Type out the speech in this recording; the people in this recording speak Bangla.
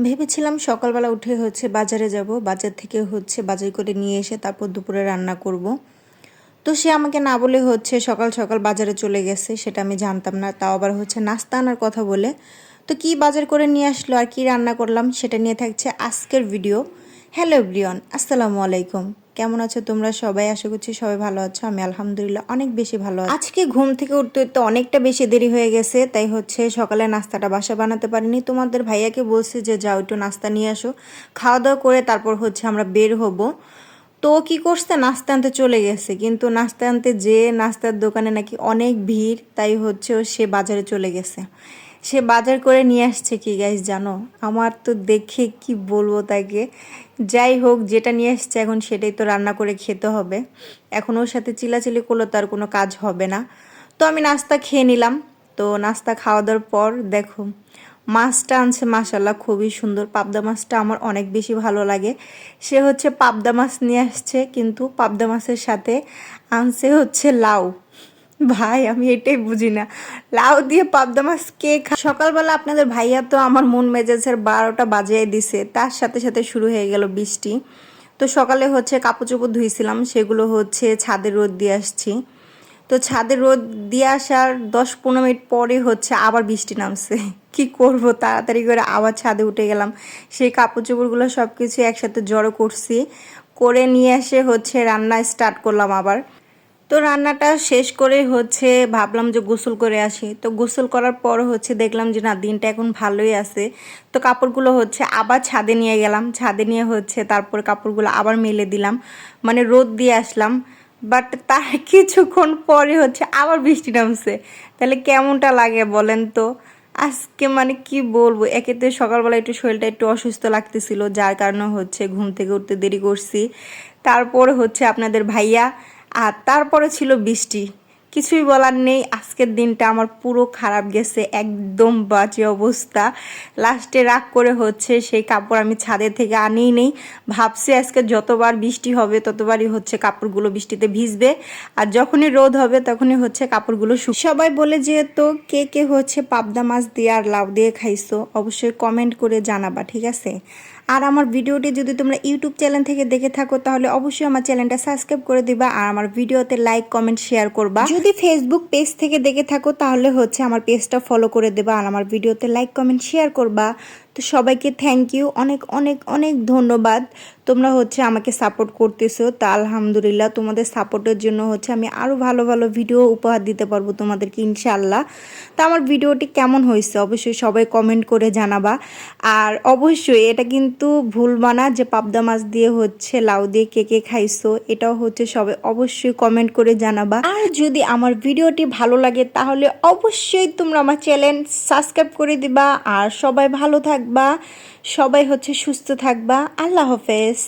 ভেবেছিলাম সকালবেলা উঠে বাজারে যাব, বাজার থেকে বাজার করে নিয়ে এসে তারপর দুপুরে রান্না করব। তো সে আমাকে না বলে সকাল সকাল বাজারে চলে গেছে, সেটা আমি জানতাম না। তাও আবার নাস্তা আনার কথা বলে। তো কি বাজার করে নিয়ে আসলো আর কি রান্না করলাম সেটা নিয়ে থাকছে আজকের ভিডিও। হ্যালো এভরিওয়ান, আসসালামু আলাইকুম। কেমন আছো তোমরা সবাই? আশা করছি সবাই ভালো আছো। আমি আলহামদুলিল্লাহ অনেক বেশি ভালো আছি। আজকে ঘুম থেকে উঠতে উঠতে অনেকটা বেশি দেরি হয়ে গেছে, তাই সকালে নাস্তাটা বাসা বানাতে পারিনি। তোমাদের ভাইয়াকে বলছি যে যাও একটু নাস্তা নিয়ে আসো, খাওয়া দাওয়া করে তারপর আমরা বের হব। তো কি করছে, নাস্তা আনতে চলে গেছে, কিন্তু নাস্তা আনতে যে নাস্তার দোকানে নাকি অনেক ভিড়, তাই সে বাজারে চলে গেছে। সে বাজার করে নিয়ে আসছে কি গাইস জানো? আমার তো দেখে কি বলবো তাকে। যাই হোক, যেটা নিয়ে আসছে এখন সেটাই তো রান্না করে খেতে হবে। এখন ওর সাথে চিলাচিলি করলে তার কোনো কাজ হবে না। তো আমি নাস্তা খেয়ে নিলাম। তো নাস্তা খাওয়া দাওয়ার পর দেখো মাছটা আনছে, মাশাল্লাহ খুবই সুন্দর। পাবদা মাছটা আমার অনেক বেশি ভালো লাগে। সে পাবদা মাছ নিয়ে আসছে, কিন্তু পাবদা মাছের সাথে আনছে লাউ। ভাই আমি এটাই বুঝি না, লাউ দিয়ে পাবদা মাছ কে সকালবেলা আপনাদের ভাইয়া তো আমার মন মেজাজের 12টা বাজিয়ে দিছে, তার সাথে সাথে শুরু হয়ে গেল বৃষ্টি। তো সকালে কাপড় চোপড় ধুইছিলাম, সেগুলো ছাদে রোদ দিয়ে আসছি। তো ছাদে রোদ দিয়ে আসার 10-15 মিনিট পরে আবার বৃষ্টি নামছে। কি করব, তাড়াতাড়ি করে আবার ছাদে উঠে গেলাম। সেই কাপড় চোপড়গুলো সব কিছু একসাথে জড়ো করছি, করে নিয়ে এসে রান্না স্টার্ট করলাম আবার। তো রান্নাটা শেষ করে ভাবলাম যে গোসল করে আসি। তো গোসল করার পর দেখলাম যে না, দিনটা এখন ভালোই আছে। তো কাপড়গুলো আবার ছাদে নিয়ে গেলাম, ছাদে নিয়ে তারপর কাপড়গুলো আবার মেলে দিলাম, মানে রোদ দিয়ে আসলাম। বাট তার কিছুক্ষণ পরে আবার বৃষ্টি নামছে। তাহলে কেমনটা লাগে বলেন তো? আজকে মানে কি বলবো, একেতে সকালবেলা একটু শরীরটা একটু অসুস্থ লাগতেছিল, যার কারণে ঘুম থেকে উঠতে দেরি করছি। তারপর আপনাদের ভাইয়া, আর তারপরে ছিল বৃষ্টি। কিছুই বলার নেই, আজকের দিনটা আমার পুরো খারাপ গেছে, একদম বাজে অবস্থা। লাস্টে রাগ করে সেই কাপড় আমি ছাদের থেকে আনিই নেই। ভাবছি আজকে যতবার বৃষ্টি হবে ততবারই কাপড়গুলো বৃষ্টিতে ভিজবে, আর যখনই রোদ হবে তখনই কাপড়গুলো সবাই বলে যেহেতু কে কে পাবদা মাছ দিয়ে আর লাউ দিয়ে খাইছো, অবশ্যই কমেন্ট করে জানাবা, ঠিক আছে? আর আমার ভিডিওটি যদি তোমরা ইউটিউব চ্যানেল থেকে দেখে থাকো তাহলে অবশ্যই আমার চ্যানেলটা সাবস্ক্রাইব করে দিবা, আর আমার ভিডিওতে লাইক কমেন্ট শেয়ার করবা। যদি ফেসবুক পেজ থেকে দেখে থাকো তাহলে আমার পেজটা ফলো করে দেবা, আর আমার ভিডিওতে লাইক কমেন্ট শেয়ার করবা। তো সবাইকে থ্যাংক ইউ, অনেক অনেক অনেক ধন্যবাদ। তোমরা আমাকে সাপোর্ট করতেছো, তা আলহামদুলিল্লাহ। তোমাদের সাপোর্টের জন্য আমি আরও ভালো ভালো ভিডিও উপহার দিতে পারবো তোমাদেরকে ইনশাআল্লাহ। তো আমার ভিডিওটি কেমন হয়েছে অবশ্যই সবাই কমেন্ট করে জানাবা। আর অবশ্যই এটা কিন্তু ভুলবা না যে পাবদা মাছ দিয়ে লাউ দিয়ে কে কে খাইছো, এটাও সবাই অবশ্যই কমেন্ট করে জানাবা। আর যদি আমার ভিডিওটি ভালো লাগে তাহলে অবশ্যই তোমরা আমার চ্যানেল সাবস্ক্রাইব করে দিবা। আর সবাই ভালো থাকবা, সবাই সুস্থ থাকবা। আল্লাহ হাফেজ।